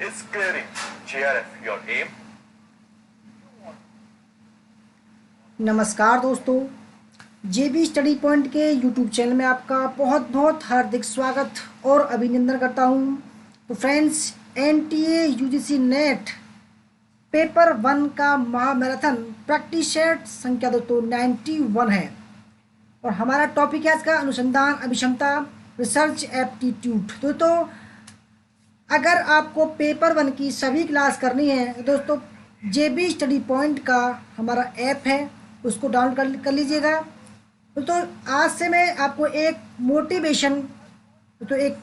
is clearing. JRF, your aim? नमस्कार दोस्तों, जेबी study point के यूट्यूब चैनल में आपका बहुत बहुत हार्दिक स्वागत और अभिनंदन करता हूं। तो friends, NTA UGC net paper 1 का महामैराथन प्रैक्टिस सेट संख्या दोस्तों 91 है और हमारा टॉपिक है आज का अनुसंधान अभिक्षमता रिसर्च एप्टीट्यूड। दोस्तों, अगर आपको पेपर 1 की सभी क्लास करनी है तो दोस्तों जेबी स्टडी पॉइंट का हमारा ऐप है, उसको डाउनलोड कर लीजिएगा। तो आज से मैं आपको एक मोटिवेशन तो एक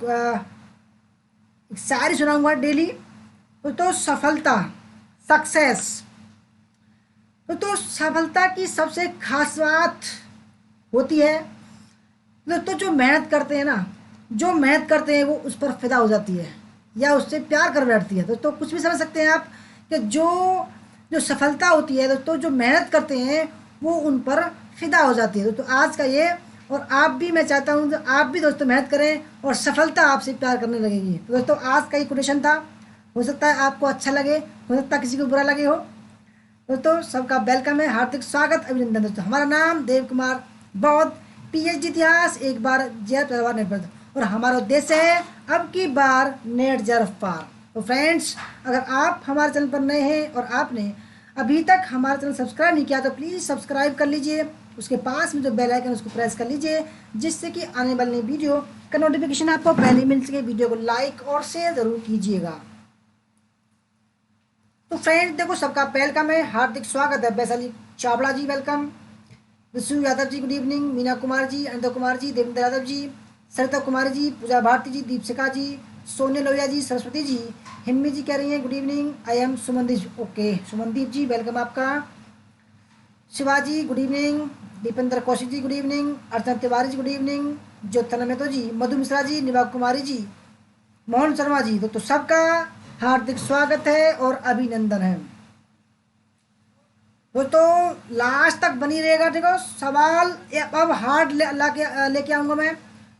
शायरी सुनाऊंगा डेली। तो सफलता सक्सेस तो सफलता की सबसे खास बात होती है तो जो मेहनत करते हैं ना, जो मेहनत करते हैं वो उस पर फिदा हो जाती है या उससे प्यार कर बैठती है। दोस्तों कुछ भी समझ सकते हैं आप कि जो सफलता होती है दोस्तों, जो मेहनत करते हैं वो उन पर फिदा हो जाती है। दोस्तों आज का ये, और आप भी, मैं चाहता हूँ तो आप भी दोस्तों मेहनत करें और सफलता आपसे प्यार करने लगेगी। तो दोस्तों आज का ये कोटेशन था, हो सकता है आपको अच्छा लगे, हो सकता है किसी को बुरा लगे हो। दोस्तों सबका वेलकम है, हार्दिक स्वागत, अभिनंदन। दोस्तों हमारा नाम देव कुमार बौद्ध, पीएचडी इतिहास, एक बार JRF नेट पर, और हमारा उद्देश्य है अब की बार नेट JRF पार। तो फ्रेंड्स, अगर आप हमारे चैनल पर नए हैं और आपने अभी तक हमारा चैनल सब्सक्राइब नहीं किया तो प्लीज़ सब्सक्राइब कर लीजिए। उसके पास में जो बेल आइकन है उसको प्रेस कर लीजिए, जिससे कि आने वाली वीडियो का नोटिफिकेशन आपको पहले मिल सके। वीडियो को लाइक और शेयर जरूर कीजिएगा। तो फ्रेंड्स देखो, सबका वेलकम है, हार्दिक स्वागत है। Vaishali Chavda ji welcome, Vishu Yadav ji good evening, Meena Kumar ji, Anita Kumar ji, Devendra Yadav ji, Sarita Kumari ji, Puja Bharti ji, Deepshika ji, Sonia Lohia ji, Saraswati ji, Hinmi ji कह रही हैं good evening, I am Sumandeep. Okay Sumandeep ji welcome आपका। Shivaji good evening, Deependra Kaushik ji good evening, Archana Tiwari ji good evening, Jyotsna Mahato ji, Madhu Mishra ji, निभा कुमारी जी, मोहन शर्मा जी। तो सबका हार्दिक स्वागत है और अभिनंदन है। दोस्तों लास्ट तक बनी रहेगा, ठीक है। सवाल अब हार्ड लेके आऊंगा मैं,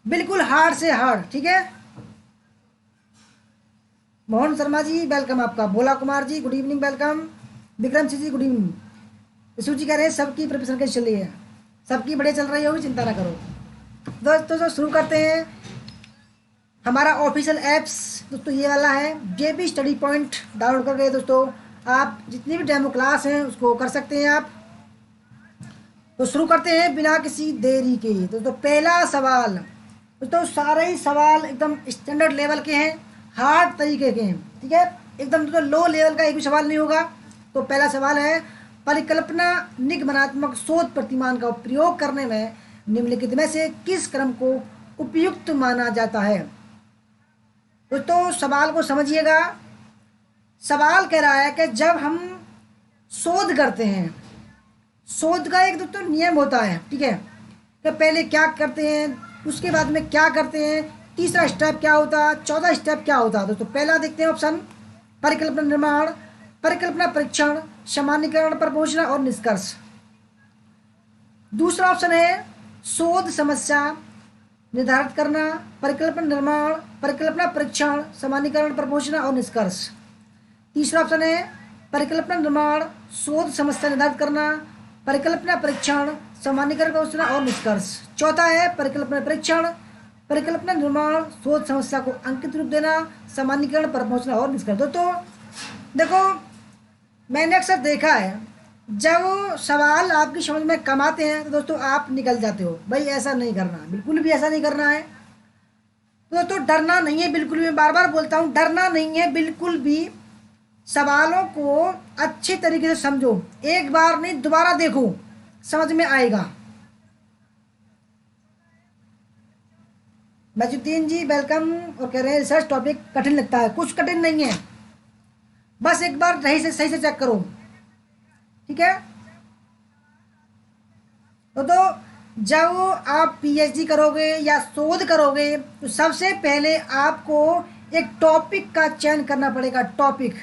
बिल्कुल हार्ड से हार्ड, ठीक है। मोहन शर्मा जी वेलकम आपका, Bhola Kumar ji good evening welcome, Vikram Singh ji good evening. Vishu ji कह रहे हैं सबकी प्रिपरेशन कैसी चल रही है, सबकी बढ़िया चल रही होगी, चिंता ना करो। दोस्तों शुरू करते हैं। हमारा ऑफिशियल ऐप्स दोस्तों ये वाला है, जेबी स्टडी पॉइंट डाउनलोड करके दोस्तों आप जितनी भी डेमो क्लास हैं उसको कर सकते हैं आप। तो शुरू करते हैं बिना किसी देरी के। दोस्तों पहला सवाल, दोस्तों सारे ही सवाल एकदम स्टैंडर्ड लेवल के हैं, हार्ड तरीके के हैं, ठीक है। एकदम तो लो लेवल का एक भी सवाल नहीं होगा। तो पहला सवाल है, परिकल्पना निगमनात्मक शोध प्रतिमान का प्रयोग करने में निम्नलिखित में से किस क्रम को उपयुक्त माना जाता है। दोस्तों सवाल को समझिएगा। सवाल कह रहा है कि जब हम शोध करते हैं, शोध का एक दोस्तों नियम होता है, ठीक है, कि पहले क्या करते हैं, उसके बाद में क्या करते हैं, तीसरा स्टेप क्या होता है, चौथा स्टेप क्या होता है। दोस्तों पहला देखते हैं ऑप्शन, परिकल्पना निर्माण, परिकल्पना परीक्षण, सामान्यीकरण पर पहुंचना और निष्कर्ष। दूसरा ऑप्शन है शोध समस्या निर्धारित करना, परिकल्पना निर्माण, परिकल्पना परीक्षण, सामान्यीकरण पर पहुंचना और निष्कर्ष। तीसरा ऑप्शन है परिकल्पना निर्माण, शोध समस्या निर्धारित करना, परिकल्पना परीक्षण, सामान्यीकरण पर पहुंचना और निष्कर्ष। चौथा है परिकल्पना परीक्षण, परिकल्पना निर्माण, शोध समस्या को अंकित रूप देना, सामान्यीकरण पर पहुंचना और निष्कर्ष। दोस्तों देखो, मैंने अक्सर देखा है जब सवाल आपकी समझ में कम आते हैं तो दोस्तों आप निकल जाते हो, भाई ऐसा नहीं करना, बिल्कुल भी ऐसा नहीं करना है। तो दोस्तों डरना नहीं है बिल्कुल भी, मैं बार बार बोलता हूँ, डरना नहीं है बिल्कुल भी। सवालों को अच्छे तरीके से समझो, एक बार नहीं दोबारा देखो, समझ में आएगा। मजुद्दीन जी वेलकम और कह रहे हैं रिसर्च टॉपिक कठिन लगता है। कुछ कठिन नहीं है, बस एक बार सही से चेक करो, ठीक है। तो जब आप पीएचडी करोगे या शोध करोगे तो सबसे पहले आपको एक टॉपिक का चयन करना पड़ेगा, टॉपिक,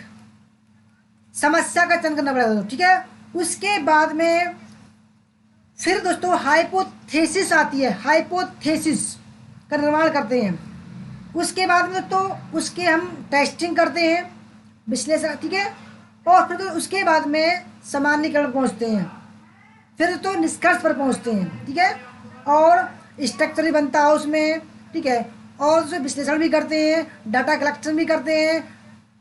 समस्या का चयन करना पड़ेगा, ठीक है। उसके बाद में फिर दोस्तों हाइपोथेसिस आती है, हाइपोथेसिस का निर्माण करते हैं। उसके बाद में दोस्तों उसके हम टेस्टिंग करते हैं, विश्लेषण, ठीक है। और फिर तो उसके बाद में सामान्यीकरण पहुंचते हैं, फिर तो निष्कर्ष पर पहुंचते हैं, ठीक है। और स्ट्रक्चर भी बनता है उसमें, ठीक है। और उसमें विश्लेषण भी करते हैं, डाटा कलेक्शन भी करते हैं,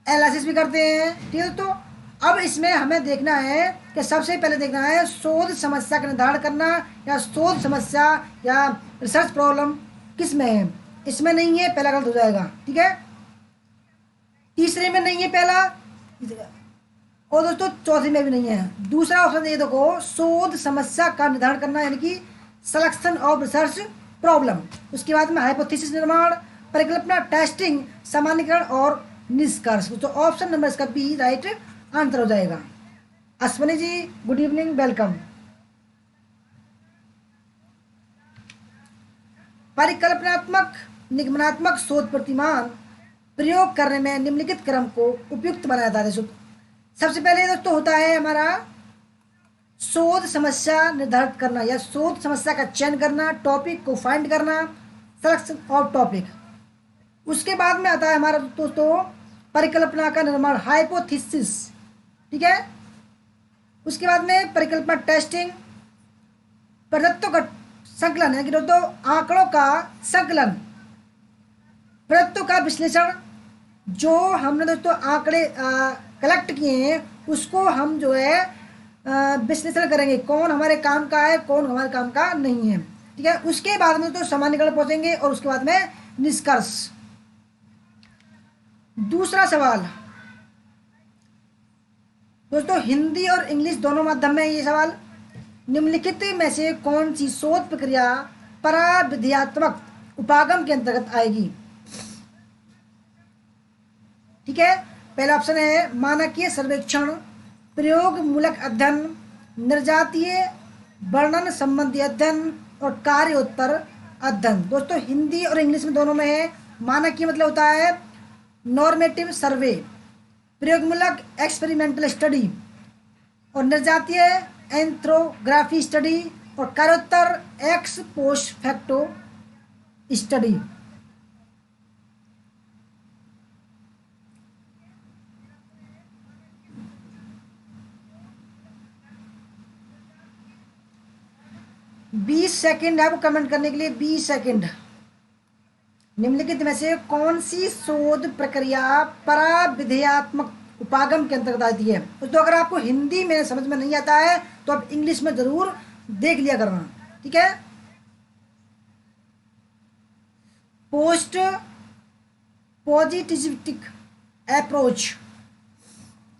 एनालिसिस भी करते हैं, ठीक है। तो अब इसमें हमें देखना है कि सबसे पहले देखना है शोध समस्या का निर्धारण करना, या शोध समस्या या रिसर्च प्रॉब्लम किस में है। इसमें नहीं है, पहला गलत हो जाएगा, ठीक है। तीसरे में नहीं है पहला, और दोस्तों चौथे में भी नहीं है। दूसरा ऑप्शन ये देखो, शोध समस्या का निर्धारण करना, यानी कि सिलेक्शन ऑफ रिसर्च प्रॉब्लम। उसके बाद में हाइपोथेसिस निर्माण, परिकल्पना, टेस्टिंग, सामान्यीकरण और निष्कर्ष। तो ऑप्शन नंबर इसका बी राइट आंसर हो जाएगा। अश्वनी जी गुड इवनिंग, वेलकम। परिकल्पनात्मक निगमनात्मक शोध प्रतिमान प्रयोग करने में निम्नलिखित क्रम को उपयुक्त बनाया जाता है। सबसे पहले दोस्तों होता है हमारा शोध समस्या निर्धारित करना, या शोध समस्या का चयन करना, टॉपिक को फाइंड करना, सिलेक्शन ऑफ टॉपिक। उसके बाद में आता है हमारा दोस्तों परिकल्पना का निर्माण, हाइपोथेसिस, ठीक है। उसके बाद में परिकल्पना टेस्टिंग, प्रदत्तों का संकलन, यानी कि दोस्तों आंकड़ों का संकलन, प्रदत्तों का विश्लेषण, जो हमने दोस्तों आंकड़े कलेक्ट किए हैं उसको हम जो है विश्लेषण करेंगे, कौन हमारे काम का है, कौन हमारे काम का नहीं है, ठीक है। उसके बाद में तो सामान्यीकरण पहुंचेंगे, और उसके बाद में निष्कर्ष। दूसरा सवाल दोस्तों, हिंदी और इंग्लिश दोनों माध्यम में है ये सवाल। निम्नलिखित में से कौन सी शोध प्रक्रिया पराविद्यात्मक उपागम के अंतर्गत आएगी, ठीक है। पहला ऑप्शन है मानकीय सर्वेक्षण, प्रयोग मूलक अध्ययन, निर्जातीय वर्णन संबंधी अध्ययन और कार्योत्तर अध्ययन। दोस्तों हिंदी और इंग्लिश में दोनों में है। मानकीय मतलब होता है नॉर्मेटिव सर्वे, प्रयोगमूलक एक्सपेरिमेंटल स्टडी, और निर्जातीय एंथ्रोग्राफी स्टडी, और कार्योत्तर ex post facto study. 20 second है आपको कमेंट करने के लिए, 20 सेकंड। निम्नलिखित में से कौन सी शोध प्रक्रिया पराविद्यात्मक उपागम के अंतर्गत आती है। तो अगर आपको हिंदी में समझ में नहीं आता है तो आप इंग्लिश में जरूर देख लिया करना, ठीक है। Post positivistic approach.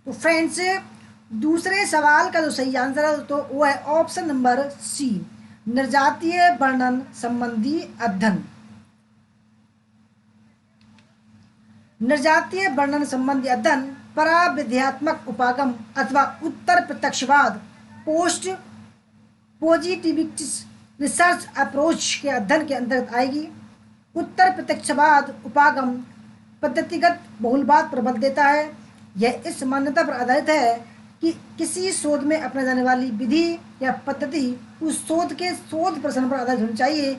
तो फ्रेंड्स दूसरे सवाल का जो सही आंसर है तो वो है ऑप्शन नंबर सी, निर्जातीय वर्णन संबंधी अध्ययन। निर्जातीय वर्णन संबंधी अध्ययन पराविद्यात्मक उपागम अथवा उत्तर प्रत्यक्षवाद, पोस्ट पॉजिटिविस्ट रिसर्च अप्रोच के अध्ययन के अंतर्गत आएगी। उत्तर प्रत्यक्षवाद उपागम पद्धतिगत बहुलवाद पर बल देता है। यह इस मान्यता पर आधारित है कि किसी शोध में अपनाई जाने वाली विधि या पद्धति उस शोध के शोध प्रश्न पर आधारित होनी चाहिए।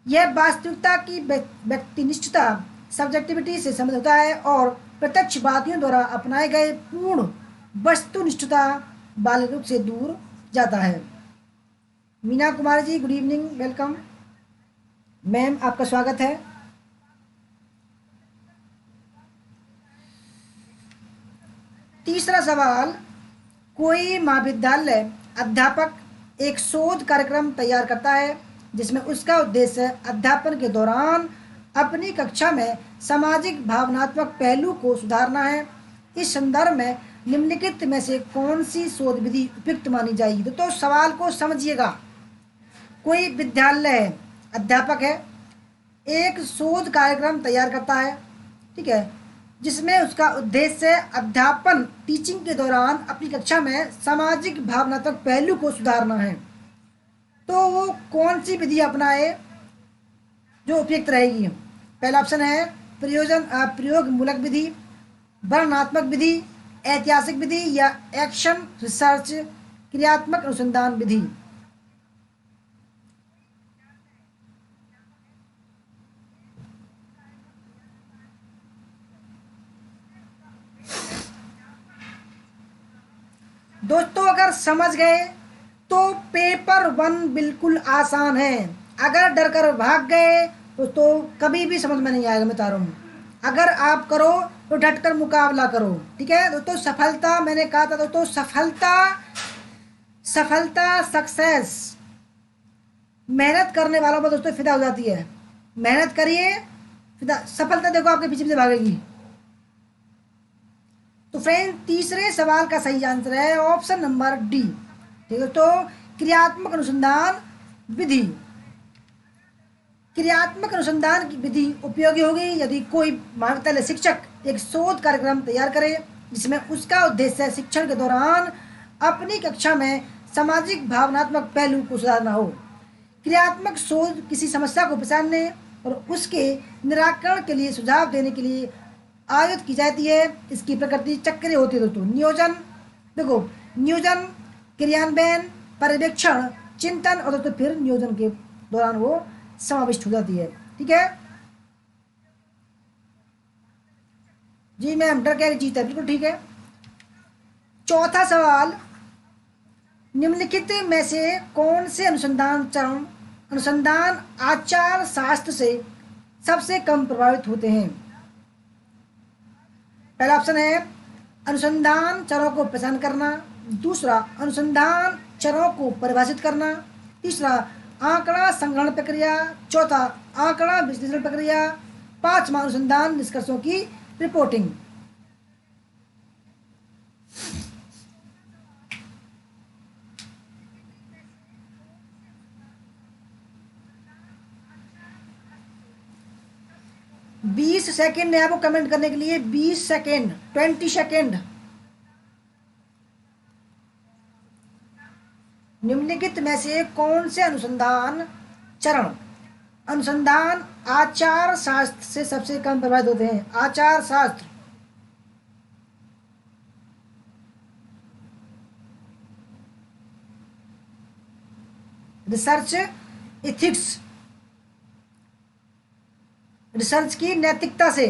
यह वास्तविकता की व्यक्तिनिष्ठता सब्जेक्टिविटी से संबंधित होता है, और प्रत्यक्षवादियों द्वारा अपनाए गए पूर्ण वस्तुनिष्ठता वाले रूप से दूर जाता है। Meena Kumari ji good evening, welcome ma'am, आपका स्वागत है। तीसरा सवाल, कोई महाविद्यालय अध्यापक एक शोध कार्यक्रम तैयार करता है जिसमें उसका उद्देश्य अध्यापन के दौरान अपनी कक्षा में सामाजिक भावनात्मक पहलू को सुधारना है। इस संदर्भ में निम्नलिखित में से कौन सी शोध विधि उपयुक्त मानी जाएगी। तो सवाल को समझिएगा। कोई विद्यालय अध्यापक है, एक शोध कार्यक्रम तैयार करता है, ठीक है, जिसमें उसका उद्देश्य अध्यापन टीचिंग के दौरान अपनी कक्षा में सामाजिक भावनात्मक पहलू को सुधारना है। तो वो कौन सी विधि अपनाए जो उपयुक्त रहेगी। पहला ऑप्शन है प्रयोग मूलक विधि, वर्णनात्मक विधि, ऐतिहासिक विधि, या एक्शन रिसर्च क्रियात्मक अनुसंधान विधि। दोस्तों अगर समझ गए तो पेपर 1 बिल्कुल आसान है। अगर डर कर भाग गए तो कभी भी समझ में नहीं आएगा, मैं बता रहा हूँ। अगर आप करो तो डट कर मुकाबला करो, ठीक है दोस्तों। सफलता, मैंने कहा था दोस्तों, सफलता सफलता सक्सेस मेहनत करने वालों पर दोस्तों फिदा हो जाती है। मेहनत करिए, फिदा, सफलता देखो आपके पीछे पीछे भागेगी। तो फ्रेंड तीसरे सवाल का सही आंसर है ऑप्शन नंबर डी, ठीक है। तो क्रियात्मक अनुसंधान विधि, क्रियात्मक अनुसंधान की विधि उपयोगी होगी यदि कोई महाविद्यालय शिक्षक एक शोध कार्यक्रम तैयार करे जिसमें उसका उद्देश्य शिक्षण के दौरान अपनी कक्षा में सामाजिक भावनात्मक पहलू को सुधारना हो। क्रियात्मक शोध किसी समस्या को पहचानने और उसके निराकरण के लिए सुझाव देने के लिए आयोजित की जाती है। इसकी प्रकृति चक्रीय होती है दोस्तों। नियोजन, देखो नियोजन, क्रियान्वयन, पर्यवेक्षण, चिंतन और दोस्तों फिर नियोजन के दौरान वो समाविष्ट हो जाती है, ठीक है जी मैम। डर क्या जीत है, बिल्कुल ठीक है। चौथा सवाल, निम्नलिखित में से कौन से अनुसंधान चरण अनुसंधान आचार शास्त्र से सबसे कम प्रभावित होते हैं? पहला ऑप्शन है अनुसंधान चरों को पहचान करना, दूसरा अनुसंधान चरों को परिभाषित करना, तीसरा आंकड़ा संग्रहण प्रक्रिया, चौथा आंकड़ा विश्लेषण प्रक्रिया, पांचवा अनुसंधान निष्कर्षों की रिपोर्टिंग। बीस सेकेंड है आपको कमेंट करने के लिए, 20 सेकेंड, 20 सेकेंड। निम्नलिखित में से कौन से अनुसंधान चरण अनुसंधान आचार शास्त्र से सबसे कम प्रभावित होते हैं? आचार शास्त्र, रिसर्च एथिक्स, रिसर्च की नैतिकता से।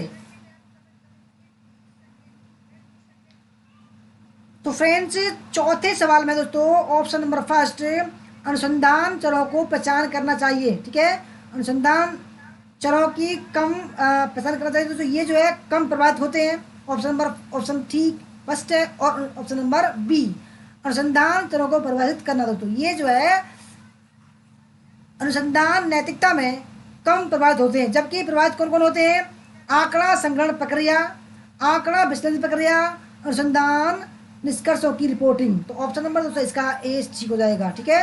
तो फ्रेंड्स चौथे सवाल में दोस्तों ऑप्शन नंबर फर्स्ट, अनुसंधान चरों को पहचान करना चाहिए, ठीक है। अनुसंधान चरों की कम पहचान करना चाहिए दोस्तों, ये जो है कम प्रभावित होते हैं। ऑप्शन ठीक फर्स्ट है। और ऑप्शन नंबर बी, अनुसंधान चरों को परिभाषित करना दोस्तों, ये जो है अनुसंधान नैतिकता में कम प्रभावित होते हैं। जबकि प्रभावित कौन कौन होते हैं? आंकड़ा संग्रहण प्रक्रिया, आंकड़ा विश्लेषण प्रक्रिया, अनुसंधान निष्कर्षों की रिपोर्टिंग। तो ऑप्शन नंबर दोस्तों इसका ए ठीक हो जाएगा, ठीक है।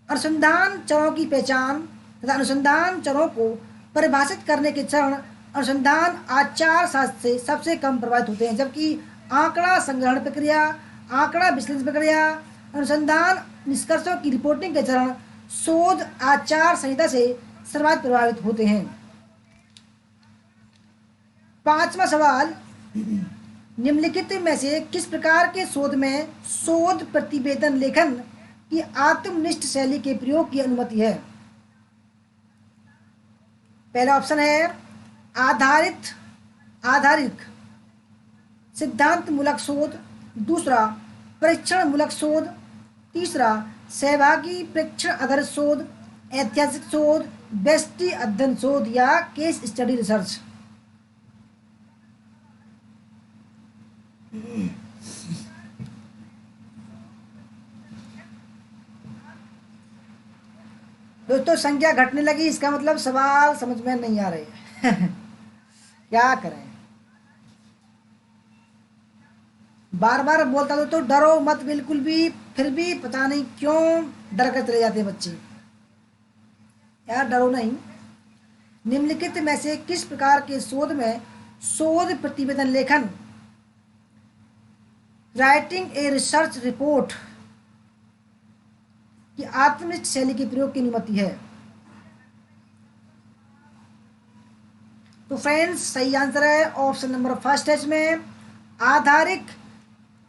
अनुसंधान चरों की पहचान तथा अनुसंधान चरों को परिभाषित करने के चरण अनुसंधान आचार शास्त्र से सबसे कम प्रभावित होते हैं, जबकि आंकड़ा संग्रहण प्रक्रिया, आंकड़ा विश्लेषण प्रक्रिया, अनुसंधान निष्कर्षों की रिपोर्टिंग के चरण शोध आचार संहिता से सर्वाधिक प्रभावित होते हैं। पांचवा सवाल, निम्नलिखित में से किस प्रकार के शोध में शोध प्रतिवेदन लेखन की आत्मनिष्ठ शैली के प्रयोग की अनुमति है? पहला ऑप्शन है आधारित सिद्धांत मूलक शोध, दूसरा परीक्षण मूलक शोध, तीसरा सहभागी प्रेक्षण आधारित शोध, ऐतिहासिक शोध, व्यष्टि अध्ययन शोध या केस स्टडी रिसर्च। दोस्तों संख्या घटने लगी, इसका मतलब सवाल समझ में नहीं आ रहे क्या करें, बार बार बोलता हूं तो डरो मत बिल्कुल भी, फिर भी पता नहीं क्यों डर कर चले जाते हैं बच्चे। यार डरो नहीं। निम्नलिखित में से किस प्रकार के शोध में शोध प्रतिवेदन लेखन, राइटिंग ए रिसर्च रिपोर्ट की आत्मनिष्ठ शैली के प्रयोग की अनुमति है? तो फ्रेंड्स सही आंसर है ऑप्शन नंबर फर्स्ट है। इसमें आधारित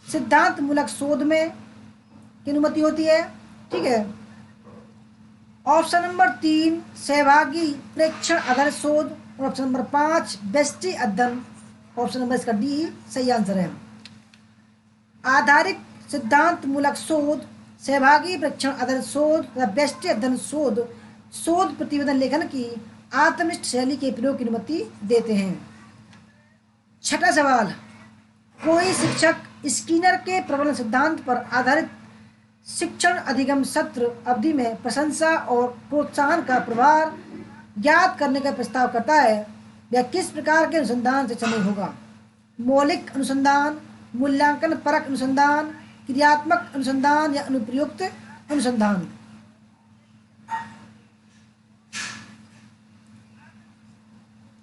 सिद्धांत मूलक शोध में की अनुमति होती है, ठीक है। ऑप्शन नंबर 3 सहभागी प्रेक्षण आधारित शोध, और ऑप्शन नंबर 5 व्यष्टि अध्ययन। ऑप्शन नंबर इसका डी सही आंसर है। आधारित सिद्धांत मूलक शोध, सहभागी परीक्षण आधारित शोध तथा व्यष्टि अध्ययन शोध शोध प्रतिवेदन लेखन की आत्मनिष्ठ शैली के प्रयोग की अनुमति देते हैं। छठा सवाल, कोई शिक्षक स्किनर के प्रबंध सिद्धांत पर आधारित शिक्षण अधिगम सत्र अवधि में प्रशंसा और प्रोत्साहन का प्रभाव ज्ञात करने का प्रस्ताव करता है, यह किस प्रकार के अनुसंधान से शामिल होगा? मौलिक अनुसंधान, मूल्यांकन परक अनुसंधान, क्रियात्मक अनुसंधान या अनुप्रयुक्त अनुसंधान?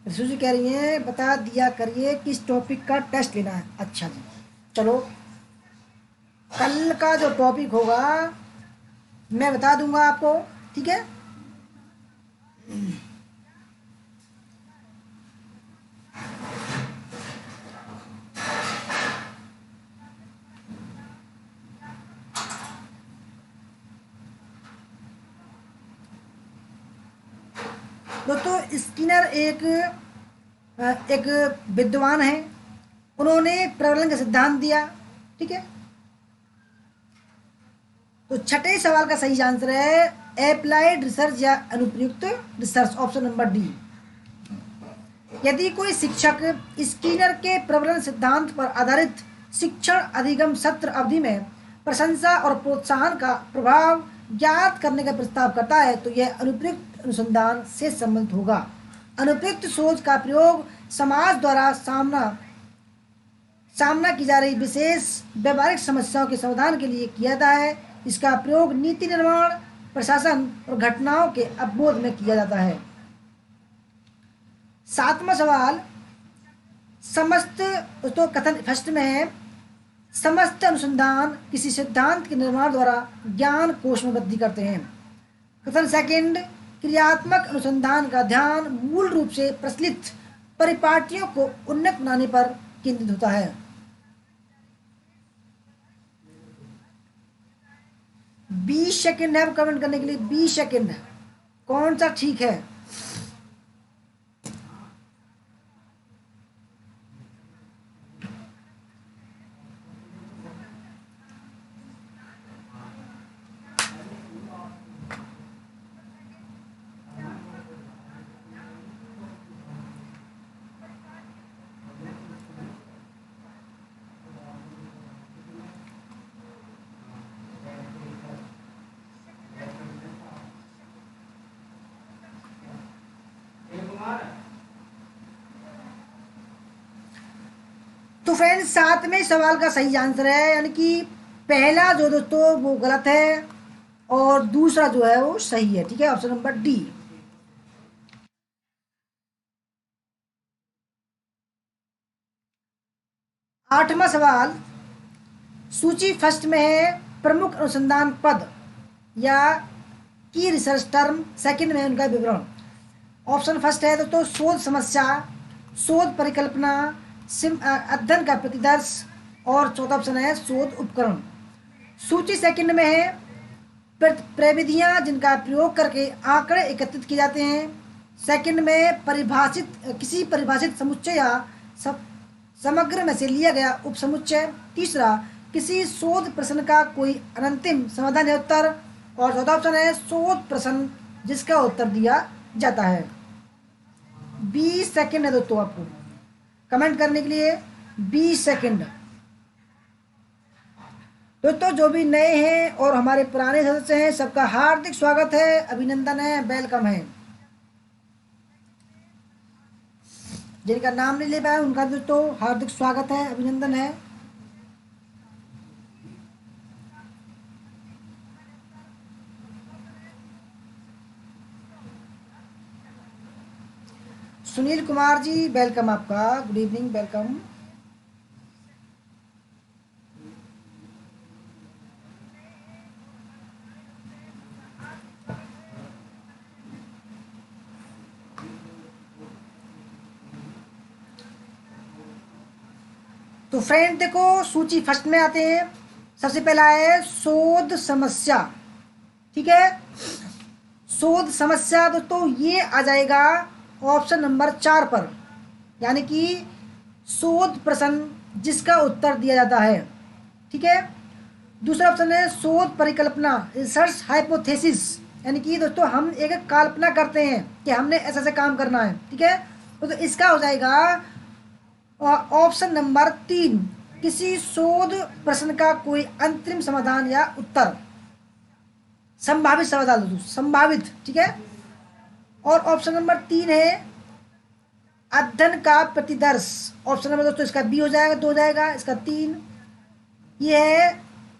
सूची कह रही है बता दिया करिए किस टॉपिक का टेस्ट लेना है। अच्छा जी, चलो कल का जो टॉपिक होगा मैं बता दूंगा आपको, ठीक है? दोस्तों स्किनर एक विद्वान है, उन्होंने प्रबलन का सिद्धांत दिया, ठीक है? तो छठे सवाल का सही आंसर है अप्लाइड रिसर्च या अनुप्रयुक्त रिसर्च, ऑप्शन नंबर डी। यदि कोई शिक्षक स्किनर के प्रबलन सिद्धांत पर आधारित शिक्षण अधिगम सत्र अवधि में प्रशंसा और प्रोत्साहन का प्रभाव ज्ञात करने का प्रस्ताव करता है तो यह अनुप्रयुक्त अनुसंधान से संबंधित होगा। अनुप्रयुक्त सोच का प्रयोग समाज द्वारा सामना की जा रही विशेष व्यवहारिक समस्याओं के समाधान के लिए किया जाता है। इसका प्रयोग नीति निर्माण, प्रशासन और घटनाओं के अवबोध में किया जाता है। सातवां सवाल, समस्त तो कथन फर्स्ट में है समस्त अनुसंधान किसी सिद्धांत के निर्माण द्वारा ज्ञान कोश में वृद्धि करते हैं। कथन सेकंड, क्रियात्मक अनुसंधान का ध्यान मूल रूप से प्रचलित परिपाटियों को उन्नत बनाने पर केंद्रित होता है। 20 सेकंड है कमेंट करने के लिए, 20 सेकंड। कौन सा ठीक है? तो फ्रेंड्स सातवें सवाल का सही आंसर है, यानी कि पहला जो दोस्तों वो गलत है और दूसरा जो है वो सही है, ठीक है? Option number D. आठवां सवाल, सूची फर्स्ट में है प्रमुख अनुसंधान पद या की रिसर्च टर्म, सेकंड में उनका विवरण। ऑप्शन फर्स्ट है दोस्तों शोध समस्या, शोध परिकल्पना, अध्ययन का प्रतिदर्श और चौथा ऑप्शन है शोध उपकरण। सूची सेकंड में है प्रविधियां जिनका प्रयोग करके आंकड़े एकत्रित किए जाते हैं। सेकंड में किसी परिभाषित समुच्चय या समग्र में से लिया गया उपसमुच्चय। तीसरा, किसी शोध प्रश्न का कोई अंतिम समाधान या उत्तर। और चौथा ऑप्शन है शोध प्रश्न जिसका उत्तर दिया जाता है। 20 सेकंड है दोस्तों आपको कमेंट करने के लिए, 20 सेकंड। दोस्तों जो भी नए हैं और हमारे पुराने सदस्य हैं सबका हार्दिक स्वागत है, अभिनंदन है, वेलकम है। जिनका नाम नहीं ले पाया उनका दोस्तों हार्दिक स्वागत है, अभिनंदन है। सुनील कुमार जी वेलकम आपका, गुड इवनिंग, वेलकम। तो फ्रेंड देखो सूची फर्स्ट में आते हैं। सबसे पहला है शोध समस्या, ठीक है? शोध समस्या दोस्तों ये आ जाएगा ऑप्शन नंबर 4 पर, यानी कि शोध प्रश्न जिसका उत्तर दिया जाता है। ठीक है। दूसरा ऑप्शन है शोध परिकल्पना, रिसर्च हाइपोथेसिस, यानी कि दोस्तों हम एक कल्पना करते हैं कि हमने ऐसा ऐसा काम करना है, ठीक है। तो इसका हो जाएगा ऑप्शन नंबर 3, किसी शोध प्रश्न का कोई अंतिम समाधान या उत्तर, संभावित समाधान दोस्तों, संभावित, ठीक है। और ऑप्शन नंबर 3 है अध्ययन का प्रतिदर्श। ऑप्शन नंबर दोस्तों इसका बी हो जाएगा, 2 हो जाएगा, इसका 3। ये है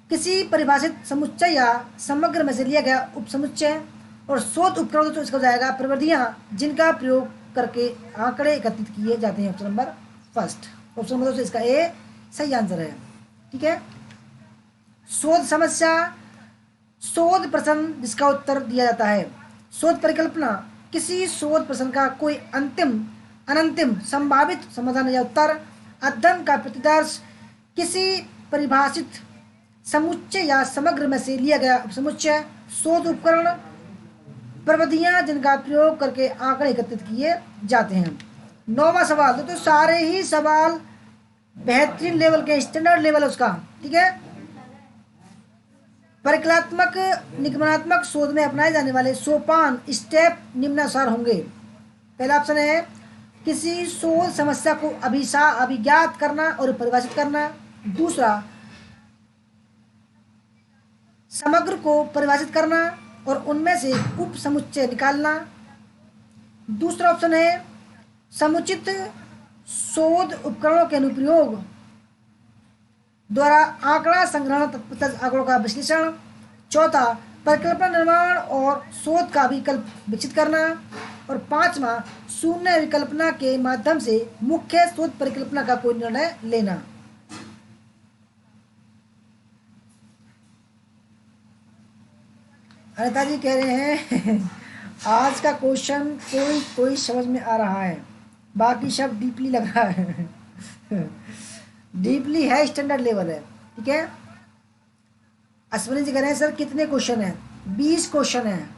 किसी परिभाषित समुच्चय या समग्र में से लिया गया उपसमुच्चय। और शोध उपकरण दोस्तों इसका हो जाएगा प्रविधियां जिनका प्रयोग करके आंकड़े एकत्रित किए जाते हैं। Option number first, option number दोस्तों इसका ए सही आंसर है, ठीक है। शोध समस्या, शोध प्रश्न जिसका उत्तर दिया जाता है। शोध परिकल्पना, किसी शोध प्रश्न का कोई अंतिम अनंतिम संभावित समाधान या उत्तर। अध्ययन का प्रतिदर्श, किसी परिभाषित समुच्चय या समग्र में से लिया गया समुच्चय। शोध उपकरण, प्रविधियां जिनका प्रयोग करके आंकड़े एकत्रित किए जाते हैं। 9वां सवाल, तो सारे ही सवाल बेहतरीन लेवल के, स्टैंडर्ड लेवल उसका, ठीक है। परिकल्पनात्मक निगमनात्मक शोध में अपनाए जाने वाले सोपान स्टेप निम्नानुसार होंगे। पहला ऑप्शन है किसी शोध समस्या को अभिज्ञात करना और परिभाषित करना। दूसरा, समग्र को परिभाषित करना और उनमें से उप समुच्चय निकालना। दूसरा ऑप्शन है समुचित शोध उपकरणों के अनुप्रयोग द्वारा आंकड़ा संग्रहण तथा आंकड़ों का विश्लेषण। चौथा, परिकल्पना निर्माण और शोध का विकल्प विकसित करना। और 5वां, शून्य विकल्पना के माध्यम से मुख्य शोध परिकल्पना का कोई निर्णय लेना। अनिता जी कह रहे हैं आज का क्वेश्चन कोई समझ में आ रहा है, बाकी सब डीपली लग रहा है डीपली है, स्टैंडर्ड लेवल है, ठीक है। अश्विनी जी कह रहे हैं सर कितने क्वेश्चन हैं? 20 क्वेश्चन हैं।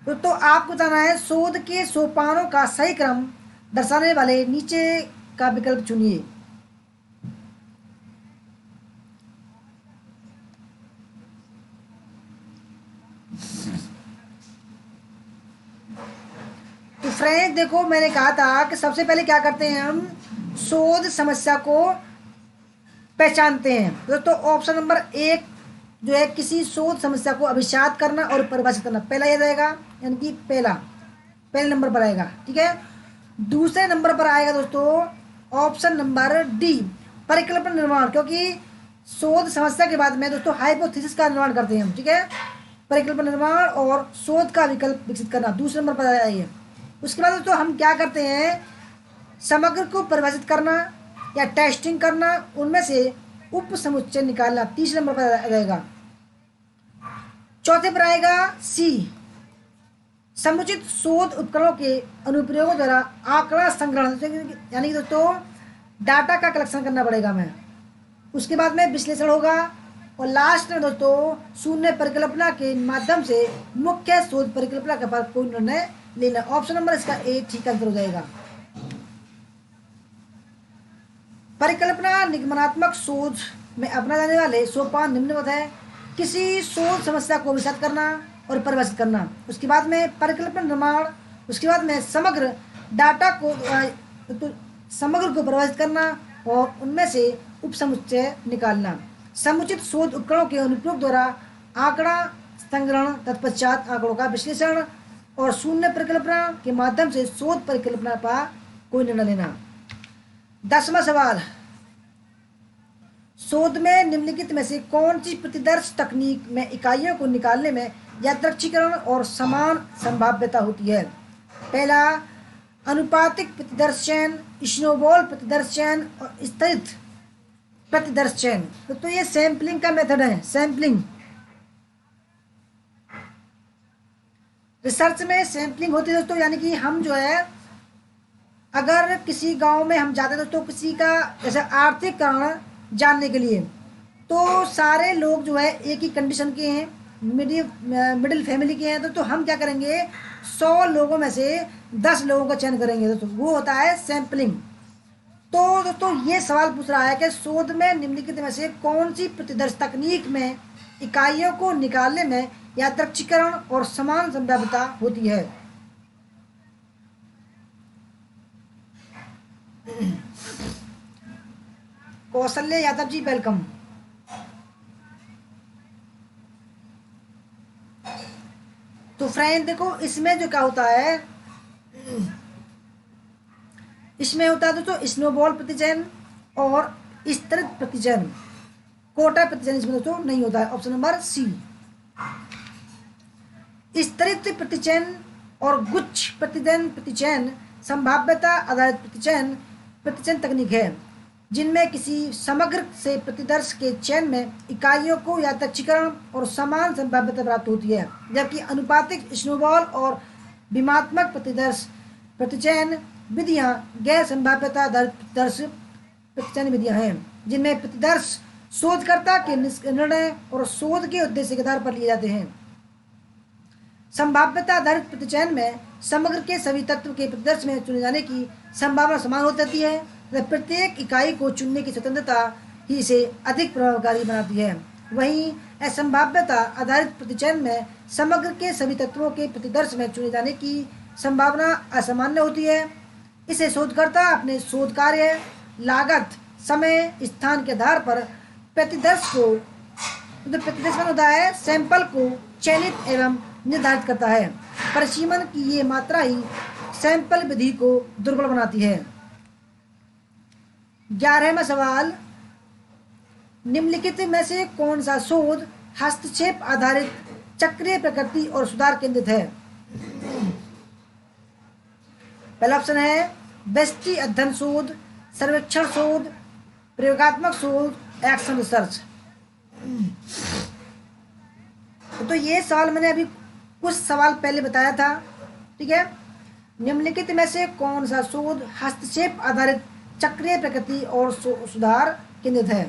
तो आपको बताना है शोध के सोपानों का सही क्रम दर्शाने वाले नीचे का विकल्प चुनिए। तो फ्रेंड्स देखो, मैंने कहा था कि सबसे पहले क्या करते हैं हम, शोध समस्या को पहचानते हैं। दोस्तों ऑप्शन नंबर 1 जो है किसी शोध समस्या को अभिसात करना और परिभाषित करना, पहला ये जाएगा, यानी कि पहले नंबर पर आएगा, ठीक है। दूसरे नंबर पर आएगा दोस्तों ऑप्शन नंबर डी, परिकल्पना निर्माण, क्योंकि शोध समस्या के बाद में दोस्तों हाइपोथेसिस का निर्माण करते हैं हम, ठीक है। परिकल्पना निर्माण और शोध का विकल्प विकसित करना दूसरे नंबर पर आइए। उसके बाद दोस्तों हम क्या करते हैं, समग्र को परिभाषित करना या टेस्टिंग करना, उनमें से उप समुच्चय निकालना तीसरे नंबर पर आ जाएगा। चौथे पर आएगा सी, समुचित शोध उपकरणों के अनुप्रयोगों द्वारा आंकड़ा संग्रहण, यानी कि दोस्तों डाटा का कलेक्शन करना पड़ेगा हमें। उसके बाद में विश्लेषण होगा और लास्ट में दोस्तों शून्य परिकल्पना के माध्यम से मुख्य शोध परिकल्पना के पर कोई निर्णय लेना। ऑप्शन नंबर इसका ए ठीक आंसर हो जाएगा। परिकल्पना निगमनात्मक शोध में अपना जाने वाले सोपान निम्नवत है। किसी शोध समस्या को विशद करना और परिभाषित करना, उसके बाद में परिकल्पना निर्माण, उसके बाद में समग्र डाटा को समग्र को परिभाषित करना और उनमें से उप समुच्चय निकालना। समुचित शोध उपकरणों के अनुप्रयोग द्वारा आंकड़ा संग्रहण, तत्पश्चात आंकड़ों का विश्लेषण और शून्य परिकल्पना के माध्यम से शोध परिकल्पना पर कोई निर्णय लेना। 10वां सवाल, शोध में निम्नलिखित में से कौन सी प्रतिदर्श तकनीक में इकाइयों को निकालने में यादृच्छिकरण और समान संभाव्यता होती है। पहला, अनुपातिक प्रतिदर्श चयन, स्नोबॉल प्रतिदर्श चयन और स्थिरित प्रतिदर्श चयन। तो ये सैंपलिंग का मेथड है। सैंपलिंग, रिसर्च में सैंपलिंग होती है दोस्तों, यानी कि हम जो है अगर किसी गांव में हम जाते हैं दोस्तों, किसी का जैसे आर्थिक कारण जानने के लिए, तो सारे लोग जो है एक ही कंडीशन के हैं, मिडिल फैमिली के हैं, तो हम क्या करेंगे, 100 लोगों में से 10 लोगों का चयन करेंगे दोस्तों, वो होता है सैंपलिंग। तो दोस्तों ये सवाल पूछ रहा है कि शोध में निम्नलिखित में से कौन सी प्रतिदर्श तकनीक में इकाइयों को निकालने में यादृच्छिकरण और समान संभाव्यता होती है। कौशल्य यादव जी वेलकम। तो फ्रेंड देखो इसमें जो क्या होता है, इसमें होता है दोस्तों स्नोबॉल प्रतिचयन और स्तरित प्रतिचयन, कोटा प्रतिचयन इसमें दोस्तों नहीं होता है। Option number C. स्तरित प्रतिचयन और गुच्छ प्रतिचयन संभाव्यता आधारित प्रतिचयन तकनीक है जिनमें किसी समग्र से प्रतिदर्श के चयन में इकाइयों को यादृच्छिकरण और समान संभाव्यता प्राप्त होती है, जबकि अनुपातिक स्नोबॉल और विमात्मक प्रतिचयन विधियां गैर संभाव्यता आधारित प्रतिचयन विधियां हैं जिनमें प्रतिदर्श शोधकर्ता के निर्णय और शोध के उद्देश्य के आधार पर लिए जाते हैं। संभाव्यता आधारित प्रतिचयन में समग्र के सभी तत्व के प्रतिदर्श में चुने जाने की संभावना समान होती है, प्रत्येक इकाई को चुनने की स्वतंत्रता ही इसे अधिक प्रभावकारी बनाती है। वहीं असंभाव्यता आधारित प्रतिचयन में समग्र के सभी तत्वों के प्रतिदर्श में चुने जाने की संभावना असामान्य होती है। इसे शोधकर्ता अपने शोध कार्य, लागत, समय, स्थान के आधार पर प्रतिदर्श में होता है सैंपल को चयनित एवं निर्धारित करता है। परिसीमन की ये मात्रा ही सैंपल विधि को दुर्बल बनाती है। 11वां सवाल, निम्नलिखित में से कौन सा शोध हस्तक्षेप आधारित चक्रीय प्रकृति और सुधार केंद्रित है। पहला ऑप्शन है व्यष्टि अध्ययन शोध, सर्वेक्षण शोध, प्रयोगात्मक शोध, एक्शन रिसर्च। तो ये सवाल मैंने अभी कुछ सवाल पहले बताया था, ठीक है। निम्नलिखित में से कौन सा शोध हस्तक्षेप आधारित चक्रीय प्रकृति और सुधार केंद्रित है।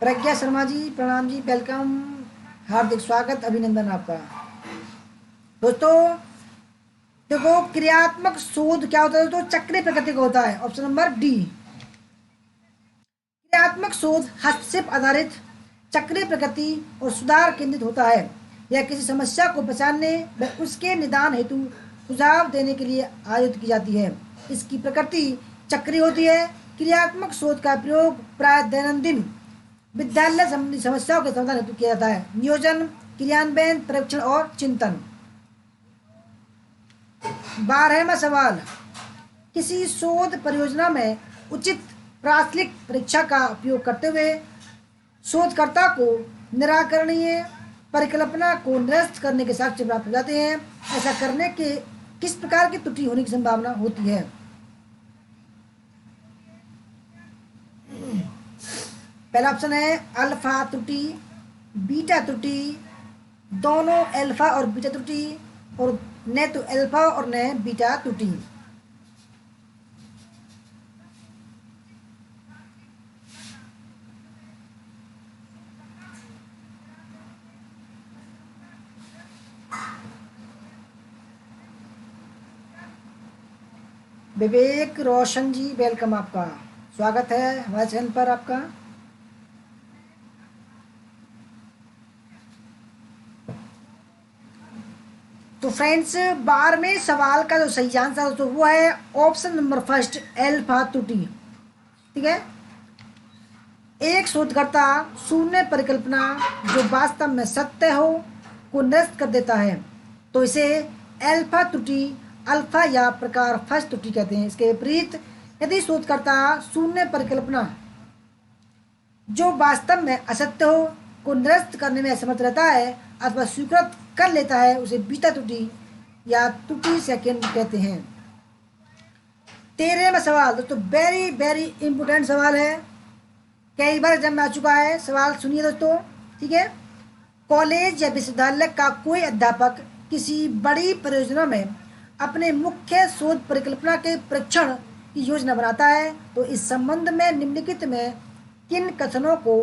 प्रज्ञा शर्मा जी प्रणाम जी, वेलकम, हार्दिक स्वागत, अभिनंदन आपका। दोस्तों देखो क्रियात्मक शोध क्या होता है दोस्तों, चक्रीय प्रकृति का होता है। Option number D. क्रियात्मक शोध हस्तक्षेप आधारित चक्रीय प्रकृति और सुधार केंद्रित होता है। यह किसी समस्या को पहचानने व उसके निदान हेतु सुझाव देने के लिए आयोजित की जाती है। इसकी प्रकृति चक्रीय होती है। क्रियात्मक शोध का प्रयोग प्राय दैनंदिन विद्यालय संबंधी समस्याओं के समाधान हेतु किया जाता है। नियोजन, क्रियान्वयन, परीक्षण और चिंतन। 12वां सवाल, किसी शोध परियोजना में उचित प्राथमिक परीक्षा का उपयोग करते हुए शोधकर्ता को निराकरणीय परिकल्पना को निरस्त करने के साक्ष्य प्राप्त हो जाते हैं। ऐसा करने के किस प्रकार की त्रुटि होने की संभावना होती है। पहला ऑप्शन है अल्फा त्रुटि, बीटा त्रुटि, दोनों अल्फा और बीटा त्रुटि, और न तो अल्फा और न बीटा त्रुटि। विवेक रोशन जी वेलकम, आपका स्वागत है हमारे चैनल पर आपका। तो फ्रेंड्स 12वें सवाल का जो सही आंसर तो वो है ऑप्शन नंबर फर्स्ट, अल्फा त्रुटि, ठीक है। एक शोधकर्ता शून्य परिकल्पना जो वास्तव में सत्य हो को निरस्त कर देता है तो इसे अल्फा त्रुटि, अल्फा या प्रकार फर्स्ट त्रुटि कहते हैं। इसके विपरीत यदि शोधकर्ता शून्य परिकल्पना जो वास्तव में असत्य हो को निरस्त करने में असमर्थ रहता है अथवा स्वीकृत कर लेता है उसे बीटा त्रुटि या त्रुटि सेकंड कहते हैं। 13वां सवाल दोस्तों वेरी वेरी इंपोर्टेंट सवाल है, कई बार एग्जाम में आ चुका है। सवाल सुनिए दोस्तों, ठीक है। कॉलेज या विश्वविद्यालय का कोई अध्यापक किसी बड़ी परियोजना में अपने मुख्य शोध परिकल्पना के परीक्षण की योजना बनाता है तो इस संबंध में निम्नलिखित में किन कथनों को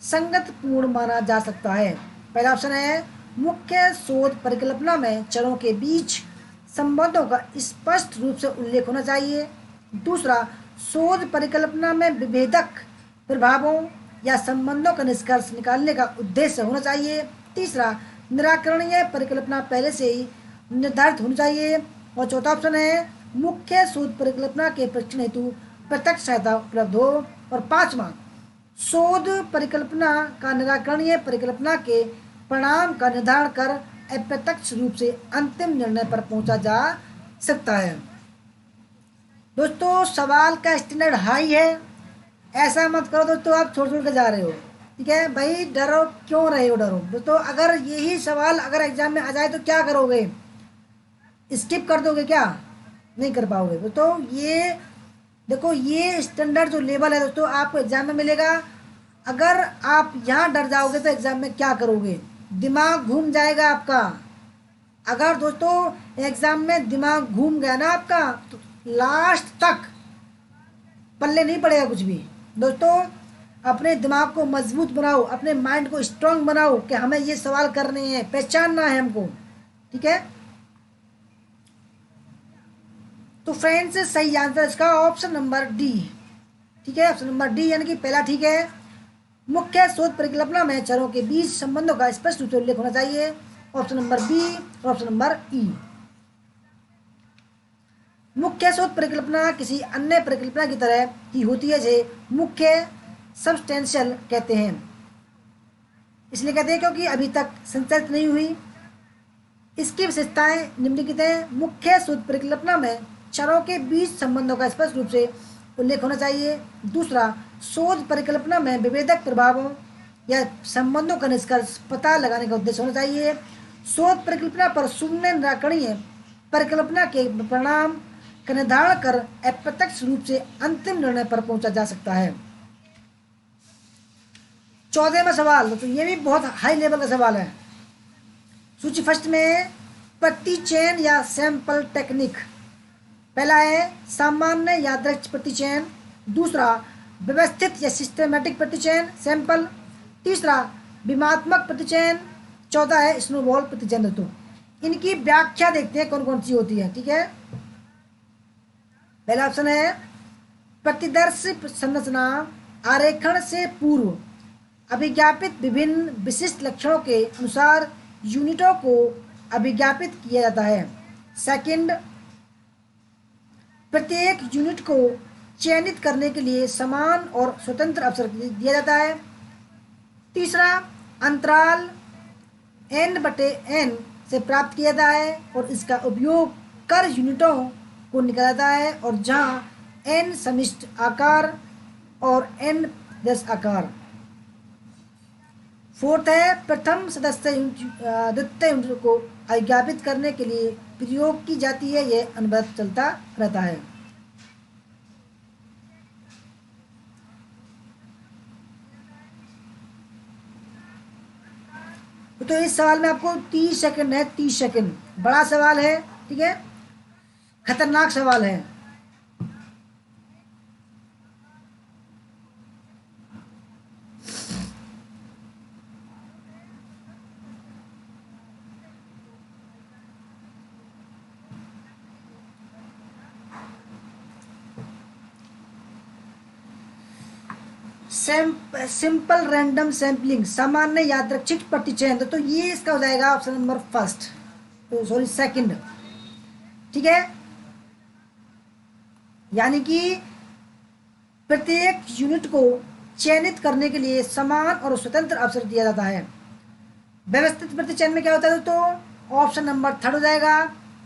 संगतपूर्ण माना जा सकता है। पहला ऑप्शन है मुख्य शोध परिकल्पना में चरों के बीच संबंधों का स्पष्ट रूप से उल्लेख होना चाहिए। दूसरा, शोध परिकल्पना में विभेदक प्रभावों या संबंधों का निष्कर्ष निकालने का उद्देश्य होना चाहिए। तीसरा, निराकरणीय परिकल्पना पहले से ही निर्धारित होनी चाहिए। और चौथा ऑप्शन है मुख्य शोध परिकल्पना के परीक्षण हेतु प्रत्यक्ष सहायता उपलब्ध हो। और पांचवा, शोध परिकल्पना का निराकरणीय परिकल्पना के परिणाम का निर्धारण कर अप्रत्यक्ष रूप से अंतिम निर्णय पर पहुंचा जा सकता है। दोस्तों सवाल का स्टैंडर्ड हाई है, ऐसा मत करो दोस्तों आप छोड़ छोड़ के जा रहे हो, ठीक है भाई, डरो क्यों रहे हो, डरो दोस्तों। अगर यही सवाल अगर एग्जाम में आ जाए तो क्या करोगे, स्किप कर दोगे क्या, नहीं कर पाओगे दोस्तों। ये देखो ये स्टैंडर्ड जो लेवल है दोस्तों आपको एग्जाम में मिलेगा। अगर आप यहाँ डर जाओगे तो एग्जाम में क्या करोगे, दिमाग घूम जाएगा आपका। अगर दोस्तों एग्जाम में दिमाग घूम गया ना आपका तो लास्ट तक पल्ले नहीं पड़ेगा कुछ भी। दोस्तों अपने दिमाग को मजबूत बनाओ, अपने माइंड को स्ट्रांग बनाओ कि हमें ये सवाल करने हैं, पहचानना है हमको, ठीक है। तो फ्रेंड्स सही आंसर इसका ऑप्शन नंबर डी, ठीक है, ऑप्शन नंबर डी यानी कि पहला ठीक है। मुख्य शोध परिकल्पना में चरों के बीच संबंधों का स्पष्ट रूप से उल्लेख होना चाहिए, ऑप्शन नंबर बी और ऑप्शन नंबर ई। मुख्य शोध परिकल्पना किसी अन्य परिकल्पना की तरह ही होती है जिसे मुख्य सब्सटेंशियल कहते हैं। इसलिए कहते हैं क्योंकि अभी तक संचालित नहीं हुई। इसकी विशेषताएं निम्नलिखित हैं। मुख्य शोध परिकल्पना में चरों के बीच संबंधों का स्पष्ट रूप से उल्लेख होना चाहिए। दूसरा, शोध परिकल्पना में विभेदक प्रभावों या संबंधों का निष्कर्ष पता लगाने का उद्देश्य होना चाहिए। शोध परिकल्पना पर शून्य निराकरणीय परिकल्पना के परिणाम का निर्धारण कर अप्रत्यक्ष रूप से अंतिम निर्णय पर पहुंचा जा सकता है। 14वां सवाल, तो ये भी बहुत हाई लेवल का सवाल है। सूची फर्स्ट में प्रतिचयन या सैंपल टेक्निक। पहला है सामान्य यादृच्छिक प्रतिचयन, दूसरा व्यवस्थित या सिस्टमैटिक प्रतिचयन सैंपल, तीसरा विमात्मक प्रतिचयन, चौथा है स्नोबॉल प्रतिचयन। दोस्तों इनकी व्याख्या देखते हैं कौन कौन सी होती है, ठीक है। पहला ऑप्शन है प्रतिदर्शी संरचना आरेखण से पूर्व अभिज्ञापित विभिन्न विशिष्ट लक्षणों के अनुसार यूनिटों को अभिज्ञापित किया जाता है। सेकंड, प्रत्येक यूनिट को चयनित करने के लिए समान और स्वतंत्र अवसर दिया जाता है। तीसरा, अंतराल n/n से प्राप्त किया जाता है और इसका उपयोग कर यूनिटों को निकाला जाता है और जहां n समिष्ट आकार और n दस आकार। फोर्थ है प्रथम सदस्य द्वितीय यूनिट को अभिज्ञापित करने के लिए प्रयोग की जाती है, यह अनवरत चलता रहता है। तो इस सवाल में आपको 30 सेकंड है, 30 सेकंड, बड़ा सवाल है, ठीक है, खतरनाक सवाल है। सिंपल रैंडम सैम्पलिंग, सामान्य यादृच्छिक प्रतिचयन, तो ये इसका हो जाएगा ऑप्शन नंबर फर्स्ट, तो सॉरी सेकंड, ठीक है। यानी कि प्रत्येक यूनिट को चयनित करने के लिए समान और स्वतंत्र अवसर दिया जाता है। व्यवस्थित प्रतिचयन में क्या होता है दोस्तों, ऑप्शन नंबर थर्ड हो जाएगा,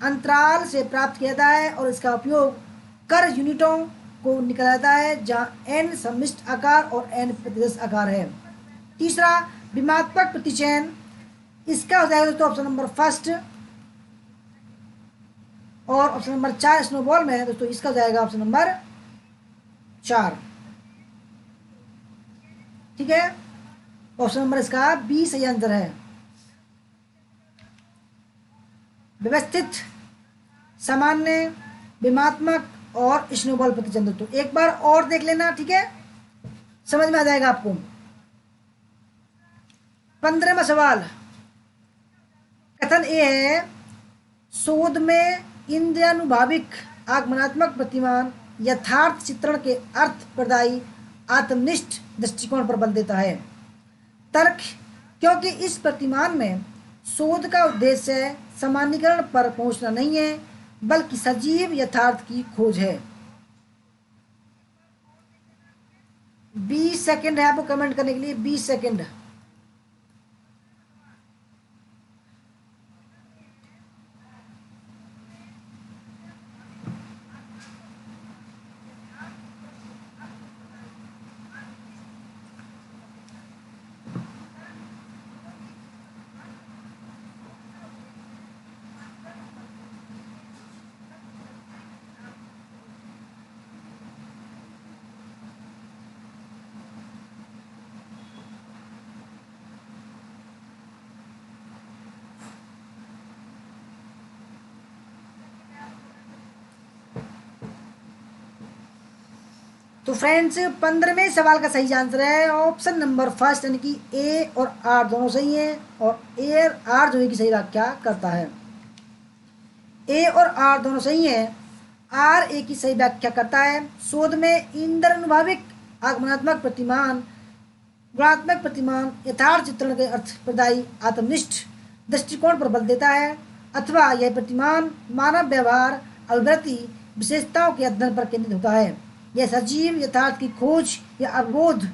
अंतराल से प्राप्त किया जाता है और इसका उपयोग कर यूनिटों को निकाला जाता है जहां n सम्मिश्र आकार और n प्रतिदर्श आकार है। तीसरा, विमात्मक प्रतिचयन, इसका हो जाएगा दोस्तों ऑप्शन नंबर फर्स्ट, और ऑप्शन नंबर 4 स्नोबॉल में है दोस्तों, इसका हो जाएगा ऑप्शन नंबर 4, ठीक है। ऑप्शन नंबर इसका बी सही आंसर है। व्यवस्थित, सामान्य, विमात्मक और स्नोबॉल प्रतिचंद्रित्व। एक बार और देख लेना, ठीक है, समझ में आ जाएगा आपको। 15वां सवाल, कथन ए है, शोध में इंद्रियानुभाविक आगमनात्मक प्रतिमान यथार्थ चित्रण के अर्थ प्रदायी आत्मनिष्ठ दृष्टिकोण पर बल देता है। तर्क, क्योंकि इस प्रतिमान में शोध का उद्देश्य सामान्यीकरण पर पहुंचना नहीं है, बल्कि सजीव यथार्थ की खोज है। 20 सेकंड है आपको कमेंट करने के लिए, 20 सेकंड। तो फ्रेंड्स 15वें सवाल का सही आंसर है ऑप्शन नंबर फर्स्ट, यानी कि ए और आर दोनों सही हैं, और ए और आर जो है की सही व्याख्या करता है। ए और आर दोनों सही हैं, आर ए की सही व्याख्या करता है। शोध में इंद्रियानुभाविक आगमनात्मक प्रतिमान गुणात्मक प्रतिमान यथार्थ चित्रण के अर्थ प्रदायी आत्मनिष्ठ दृष्टिकोण पर बल देता है, अथवा यह प्रतिमान मानव व्यवहार अभिवृत्ति विशेषताओं के अध्ययन पर केंद्रित होता है। यह सजीव यथार्थ की खोज या अवबोध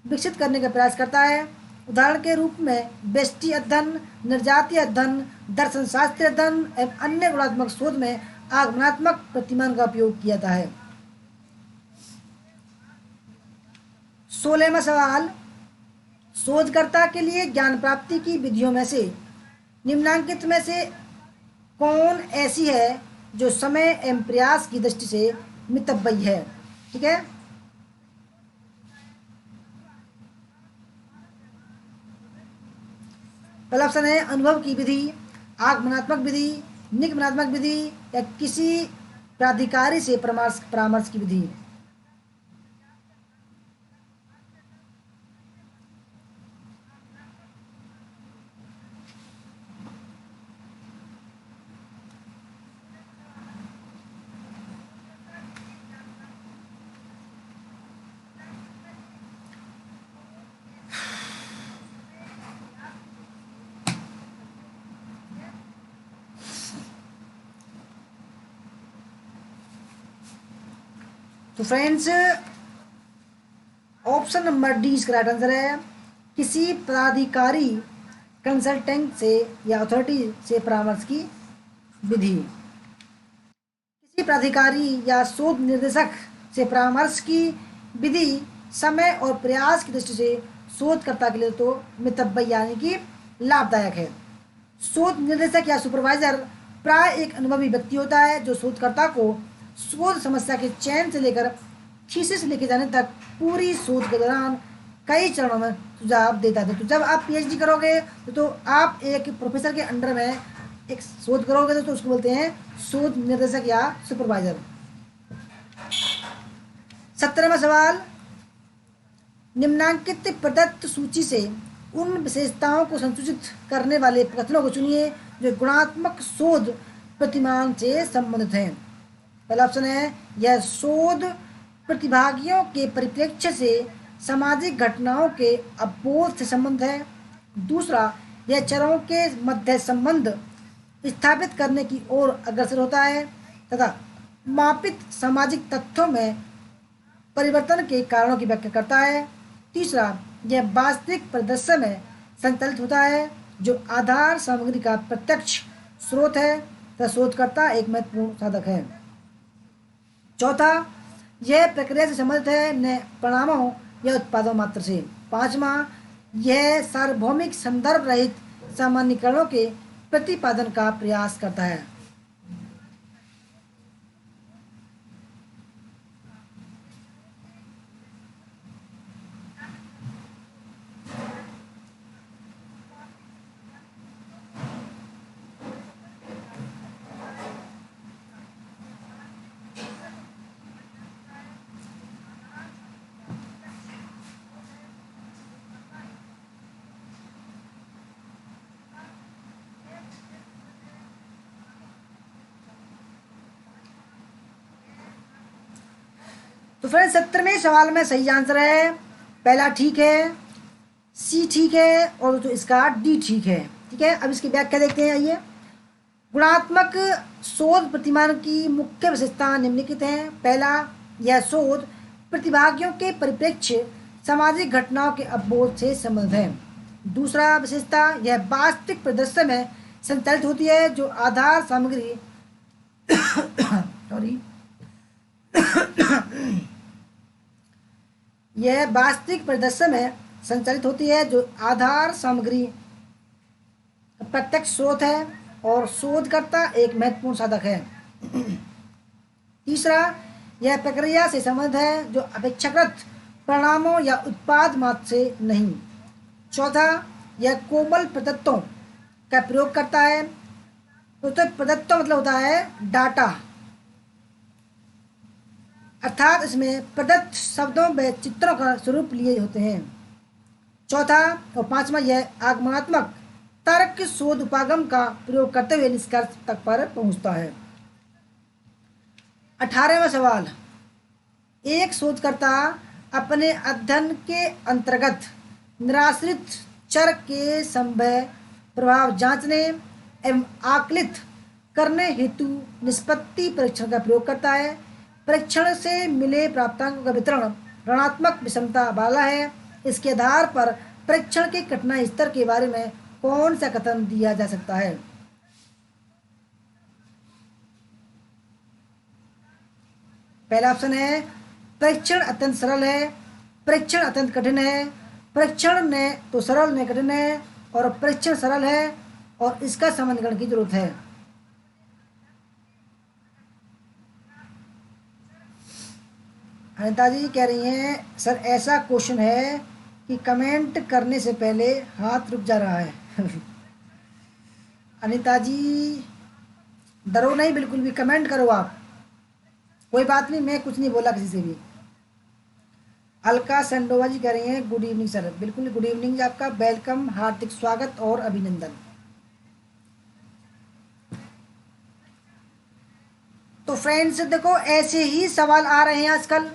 विकसित करने का प्रयास करता है। उदाहरण के रूप में व्यष्टि अध्ययन, निर्जातीय अध्ययन, दर्शन शास्त्रीय अध्ययन एवं अन्य गुणात्मक शोध में आगमनात्मक प्रतिमान का उपयोग किया जाता है। 16वां सवाल, शोधकर्ता के लिए ज्ञान प्राप्ति की विधियों में से निम्नांकित में से कौन ऐसी है जो समय एवं प्रयास की दृष्टि से मितव्ययी है? ठीक है, पहला ऑप्शन है अनुभव की विधि, आगमनात्मक विधि, निगमनात्मक विधि या किसी प्राधिकारी से परामर्श की विधि। तो फ्रेंड्स ऑप्शन नंबर डी इसका राइट आंसर है, किसी प्राधिकारी कंसल्टेंट से या अथॉरिटी से परामर्श की विधि। किसी प्राधिकारी या शोध निर्देशक से परामर्श की विधि समय और प्रयास की दृष्टि से शोधकर्ता के लिए तो मितव्ययी यानी कि लाभदायक है। शोध निर्देशक या सुपरवाइजर प्राय एक अनुभवी व्यक्ति होता है जो शोधकर्ता को शोध समस्या के चयन से लेकर थीसिस लेके जाने तक पूरी शोध के दौरान कई चरणों में सुझाव देता है। तो जब आप पीएचडी करोगे तो आप एक प्रोफेसर के अंडर में एक शोध करोगे तो उसको बोलते हैं शोध निर्देशक या सुपरवाइजर। 17वां सवाल, निम्नांकित प्रदत्त सूची से उन विशेषताओं को संसूचित करने वाले कथनों को चुनिए जो गुणात्मक शोध प्रतिमान से संबंधित हैं। पहला ऑप्शन है, यह शोध प्रतिभागियों के परिप्रेक्ष्य से सामाजिक घटनाओं के अवबोध से संबंध है। दूसरा, यह चरों के मध्य संबंध स्थापित करने की ओर अग्रसर होता है तथा मापित सामाजिक तथ्यों में परिवर्तन के कारणों की व्याख्या करता है। तीसरा, यह वास्तविक परिदृश्य में संचालित होता है जो आधार सामग्री का प्रत्यक्ष स्रोत है तथा शोधकर्ता एक महत्वपूर्ण साधक है। चौथा, यह प्रक्रिया से संबंधित है न परिणामों या उत्पादों मात्र से। पांचवा, यह सार्वभौमिक संदर्भ रहित सामान्यीकरणों के प्रतिपादन का प्रयास करता है। तो फ्रेंड्स 70वें सवाल में सही आंसर है पहला ठीक है, सी ठीक है और तो इसका डी ठीक है। ठीक है, अब इसकी व्याख्या देखते हैं। आइए, गुणात्मक शोध प्रतिमान की मुख्य विशेषता निम्नलिखित हैं। पहला, यह शोध प्रतिभागियों के परिप्रेक्ष्य सामाजिक घटनाओं के अवबोध से संबंधित है। दूसरा विशेषता, यह वास्तविक परिदृश्य में संचालित होती है जो आधार सामग्री सॉरी यह वास्तविक परिदृश्य में संचालित होती है जो आधार सामग्री प्रत्यक्ष स्रोत है और शोधकर्ता एक महत्वपूर्ण साधक है। तीसरा, यह प्रक्रिया से संबंधित है जो अपेक्षाकृत परिणामों या उत्पाद मात्र से नहीं। चौथा, यह कोमल प्रदत्तों का प्रयोग करता है। तो प्रदत्तों मतलब होता है डाटा, अर्थात इसमें प्रदत्त शब्दों व चित्रों का स्वरूप लिए होते हैं। चौथा और पांचवा, यह आगमनात्मक तर्क शोध उपागम का प्रयोग करते हुए निष्कर्ष तक पर पहुंचता है। 18वां सवाल, एक शोधकर्ता अपने अध्ययन के अंतर्गत निराश्रित चर के संभव प्रभाव जांचने एवं आकलित करने हेतु निष्पत्ति परीक्षण का प्रयोग करता है। परीक्षण से मिले प्राप्तांकों का वितरण ऋणात्मक विषमता वाला है। इसके आधार पर परीक्षण के कठिनाई स्तर के बारे में कौन सा कथन दिया जा सकता है? पहला ऑप्शन है परीक्षण अत्यंत सरल है, परीक्षण अत्यंत कठिन है, परीक्षण ने तो सरल ने कठिन है और परीक्षण सरल है और इसका समानीकरण की जरूरत है। अनिता जी कह रही हैं सर ऐसा क्वेश्चन है कि कमेंट करने से पहले हाथ रुक जा रहा है। अनिता जी डरो नहीं, बिल्कुल भी कमेंट करो आप, कोई बात नहीं, मैं कुछ नहीं बोला किसी से भी। अलका संडोवा जी कह रही हैं गुड इवनिंग सर। बिल्कुल गुड इवनिंग आपका, वेलकम, हार्दिक स्वागत और अभिनंदन। तो फ्रेंड्स देखो ऐसे ही सवाल आ रहे हैं आजकल।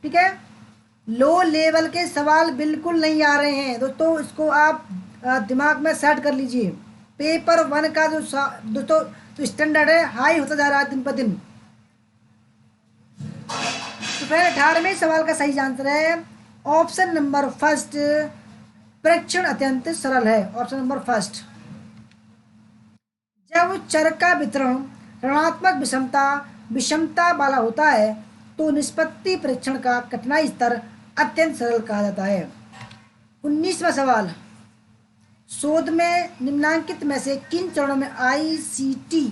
ठीक है, लो लेवल के सवाल बिल्कुल नहीं आ रहे हैं दोस्तों, इसको आप दिमाग में सेट कर लीजिए। पेपर 1 का जो दोस्तों जो स्टैंडर्ड है हाई होता जा रहा है दिन पर दिन। तो फिर 18वें सवाल का सही आंसर है ऑप्शन नंबर फर्स्ट, परीक्षण अत्यंत सरल है। Option number first. जब चर का वितरण ऋणात्मक विषमता वाला होता है तो निष्पत्ति परीक्षण का कठिनाई स्तर अत्यंत सरल कहा जाता है। 19वां सवाल, शोध में निम्नांकित में से किन चरणों में आईसीटी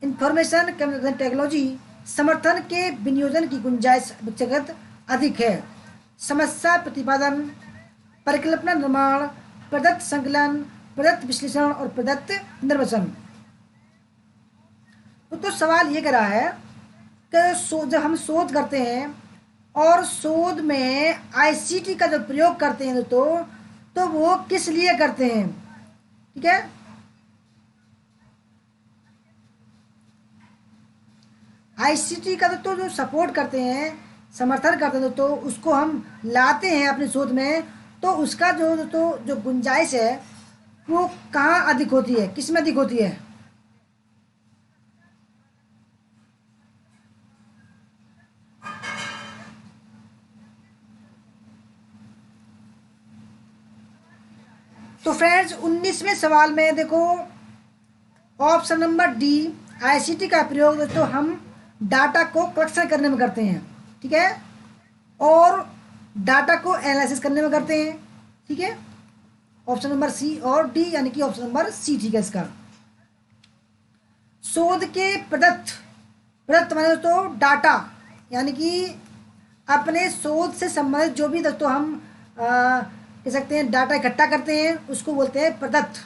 इंफॉर्मेशन कम्युनिकेशन टेक्नोलॉजी समर्थन के विनियोजन की गुंजाइश अपेक्षाकृत अधिक है? समस्या प्रतिपादन, परिकल्पना निर्माण, प्रदत्त संकलन, प्रदत्त विश्लेषण और प्रदत्त निर्वचन। तो सवाल ये कह रहा है कि जब हम शोध करते हैं और शोध में आईसीटी का जो प्रयोग करते हैं दोस्तों, तो वो किस लिए करते हैं? ठीक है, आईसीटी का दोस्तों जो सपोर्ट करते हैं, समर्थन करते हैं दोस्तों, उसको हम लाते हैं अपने शोध में, तो उसका जो दोस्तों जो गुंजाइश है वो कहाँ अधिक होती है, किस में अधिक होती है? तो फ्रेंड्स 19वें सवाल में देखो ऑप्शन नंबर डी, आईसीटी का प्रयोग दोस्तों हम डाटा को कलेक्शन करने में करते हैं। ठीक है, और डाटा को एनालिसिस करने में करते हैं। ठीक है, ऑप्शन नंबर सी और डी यानी कि ऑप्शन नंबर सी ठीक है इसका। शोध के प्रदत्त माने दोस्तों डाटा, यानी कि अपने शोध से संबंधित जो भी दोस्तों हम कह सकते हैं डाटा इकट्ठा करते हैं उसको बोलते हैं प्रदत्त।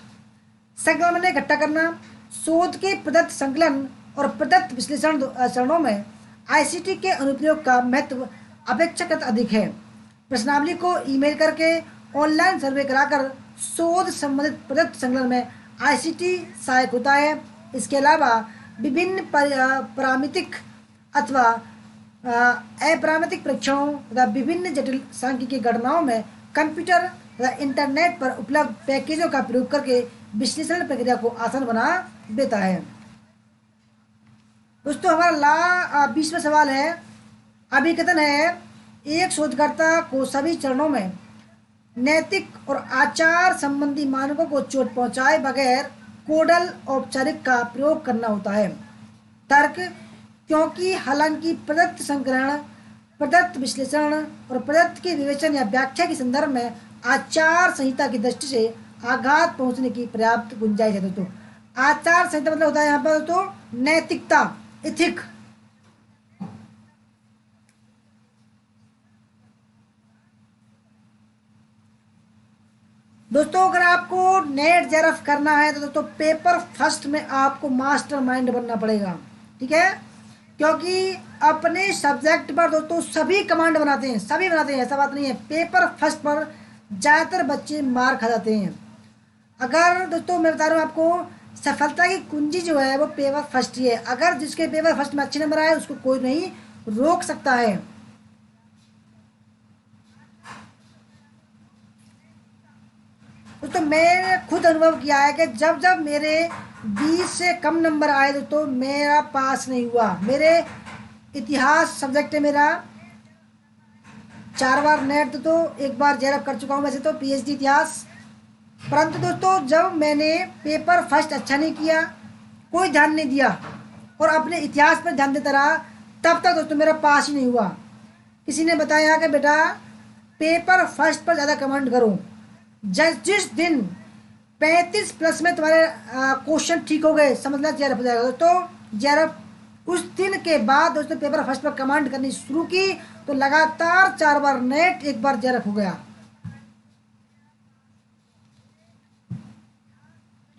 संकलन मैंने इकट्ठा करना। शोध के प्रदत्त संकलन और प्रदत्त विश्लेषण चरणों में आईसीटी के अनुप्रयोग का महत्व अपेक्षाकृत अधिक है। प्रश्नावली को ईमेल करके ऑनलाइन सर्वे कराकर शोध संबंधित प्रदत्त संकलन में आईसीटी सहायक होता है। इसके अलावा विभिन्न परामितिक अथवा अप्रामाणिक परीक्षणों तथा विभिन्न जटिल सांख्यिकीय गणनाओं में कंप्यूटर तथा इंटरनेट पर उपलब्ध पैकेजों का प्रयोग करके विश्लेषण प्रक्रिया को आसान बना देता है। दोस्तों हमारा 20वां सवाल है, अभिकथन है एक शोधकर्ता को सभी चरणों में नैतिक और आचार संबंधी मानकों को चोट पहुंचाए बगैर कोडल औपचारिक का प्रयोग करना होता है। तर्क, क्योंकि हालांकि प्रदत्त संग्रहण, प्रदत्त विश्लेषण और प्रदत्त के विवेचन या व्याख्या के संदर्भ में आचार संहिता की दृष्टि से आघात पहुंचने की पर्याप्त गुंजाइश है। दोस्तों आचार संहिता मतलब होता है यहाँ पर दोस्तों नैतिकता, इथिक। दोस्तों अगर आपको नेट जेआरएफ करना है तो दोस्तों पेपर फर्स्ट में आपको मास्टर माइंड बनना पड़ेगा, ठीक है, क्योंकि अपने सब्जेक्ट पर दोस्तों सभी कमांड बनाते हैं, सभी बनाते हैं, ऐसा बात नहीं है। पेपर फर्स्ट पर ज़्यादातर बच्चे मार खा जाते हैं। अगर दोस्तों मैं बता रहा हूँ आपको, सफलता की कुंजी जो है वो पेपर फर्स्ट ही है। अगर जिसके पेपर फर्स्ट में अच्छे नंबर आए उसको कोई नहीं रोक सकता है। दोस्तों मैंने खुद अनुभव किया है कि जब जब मेरे 20 से कम नंबर आए दोस्तों मेरा पास नहीं हुआ। मेरे इतिहास सब्जेक्ट है मेरा, 4 बार नेट तो 1 बार जेआरएफ कर चुका हूँ वैसे तो, पीएचडी इतिहास। परंतु दोस्तों जब मैंने पेपर फर्स्ट अच्छा नहीं किया, कोई ध्यान नहीं दिया और अपने इतिहास पर ध्यान देता रहा, तब तक दोस्तों मेरा पास ही नहीं हुआ। किसी ने बताया कि बेटा पेपर फर्स्ट पर ज़्यादा कमेंट करो। जिस दिन 35 प्लस में तुम्हारे क्वेश्चन ठीक हो गए, समझ लो जेआरएफ हो जाएगा दोस्तों। जेआरएफ उस दिन के बाद दोस्तों पेपर फर्स्ट पर कमांड करनी शुरू की तो लगातार 4 बार नेट, 1 बार जेआरएफ हो गया।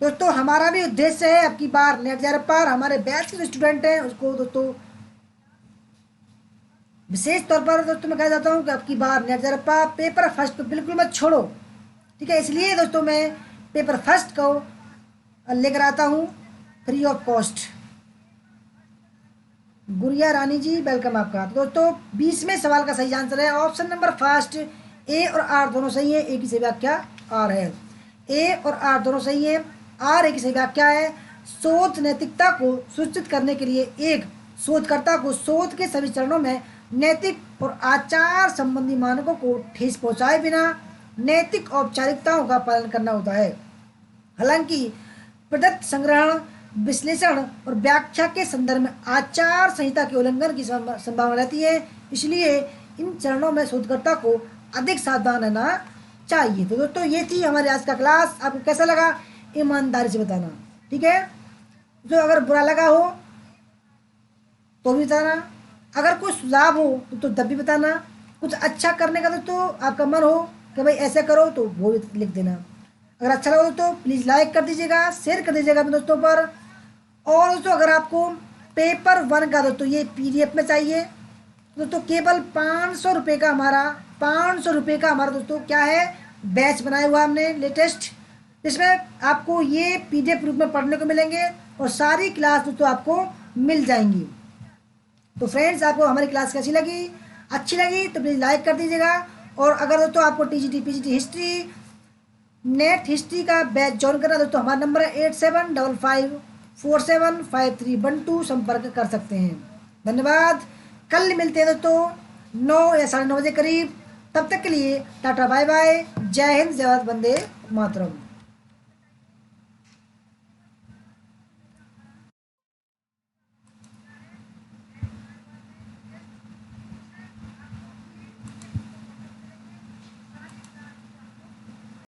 दोस्तों हमारा भी उद्देश्य है अब की बार नेट जेआरएफ पर हमारे बैच के जो स्टूडेंट हैं उसको दोस्तों विशेष तौर पर दोस्तों मैं कह जाता हूँ कि अब की बार नेट जेआरएफ पर पेपर फर्स्ट को बिल्कुल मत छोड़ो, ठीक है। इसलिए दोस्तों मैं पेपर फर्स्ट को लेकर आता हूँ फ्री ऑफ कॉस्ट। गुड़िया रानी जी वेलकम आपका। तो दोस्तों 20वें सवाल का सही आंसर है ऑप्शन नंबर फर्स्ट, ए और आर दोनों सही है। ए की सही व्याख्या आर है, ए और आर दोनों सही है। आर ए की सही व्याख्या है शोध नैतिकता को सुनिश्चित करने के लिए एक शोधकर्ता को शोध के सभी चरणों में नैतिक और आचार संबंधी मानकों को ठेस पहुंचाए बिना नैतिक औपचारिकताओं का पालन करना होता है। हालांकि प्रदत्त संग्रहण, विश्लेषण और व्याख्या के संदर्भ में आचार संहिता के उल्लंघन की संभावना रहती है, इसलिए इन चरणों में शोधकर्ता को अधिक सावधान रहना चाहिए। तो दोस्तों ये थी हमारे आज का क्लास। आपको कैसा लगा ईमानदारी से बताना, ठीक है। जो अगर बुरा लगा हो तो भी बताना, अगर कोई सुझाव हो तो तब भी बताना, कुछ अच्छा करने का दोस्तों आपका मन हो कि भाई ऐसे करो तो वो भी लिख देना। अगर अच्छा लगा तो प्लीज़ लाइक कर दीजिएगा, शेयर कर दीजिएगा अपने दोस्तों पर। और दोस्तों अगर आपको पेपर 1 का दोस्तों ये पीडीएफ में चाहिए दोस्तों केवल 500 रुपये का हमारा 500 रुपये का हमारा दोस्तों क्या है बैच बनाया हुआ हमने लेटेस्ट, जिसमें आपको ये पीडीएफ रूप में पढ़ने को मिलेंगे और सारी क्लास दोस्तों आपको मिल जाएंगी। तो फ्रेंड्स आपको हमारी क्लास कैसी लगी, अच्छी लगी तो प्लीज़ लाइक कर दीजिएगा। और अगर दोस्तों आपको TGT PGT history, net history का बैच ज्वाइन करना दोस्तों हमारा नंबर है 8755475312, संपर्क कर सकते हैं। धन्यवाद। कल मिलते हैं दोस्तों 9 या 9:30 बजे करीब। तब तक के लिए टाटा बाय बाय, जय हिंद, जय भारत, वंदे मातरम।